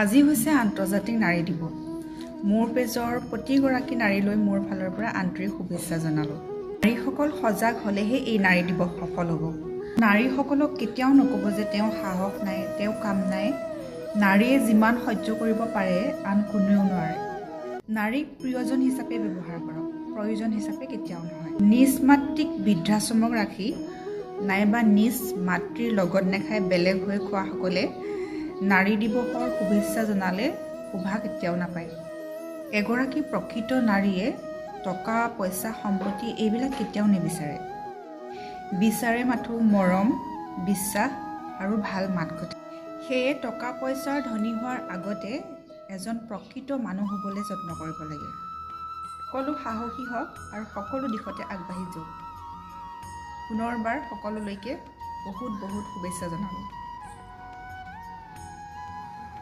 আজি হৈছে আন্তৰ্জাতিক নাৰী দিৱস। মোৰ পেজৰ প্ৰতিগৰাকী নাৰীলৈ মোৰ ফালৰ পৰা আন্তৰিক শুভেচ্ছা জনালোঁ। নাৰীসকল সজাগ হ'লেহে এই নাৰী দিৱস সফল হ'ব। নাৰীসকলক কেতিয়াও নক'ব যে তেওঁ সাহস নাই, তেওঁ কাম নাই। নাৰীয়ে যিমান সহ্য কৰিব পাৰে আন কোনেও নোৱাৰে। নাৰীক প্ৰিয়জন হিচাপে ব্যৱহাৰ কৰক, প্ৰয়োজন হিচাপে কেতিয়াও নহয়। নিজ মাতৃক বৃদ্ধাশ্ৰমক ৰাখি নাইবা নিজ মাতৃৰ লগত নাখাই বেলেগ হৈ খোৱাসকলে নাৰী দিৱসৰ শুভেচ্ছা জনালে শোভা কেতিয়াও নাপায়। এগৰাকী প্ৰকৃত নাৰীয়ে টকা পইচা সম্পত্তি এইবিলাক কেতিয়াও নিবিচাৰে। বিচাৰে মাথো মৰম, বিশ্বাস আৰু ভাল মাত কথা। সেয়ে টকা পইচাৰ ধনী হোৱাৰ আগতে এজন প্ৰকৃত মানুহ হ'বলৈ যত্ন কৰিব লাগে। সকলো সাহসী হওক আৰু সকলো দিশতে আগবাঢ়ি যাওক। পুনৰবাৰ সকলোলৈকে বহুত শুভেচ্ছা জনালোঁ।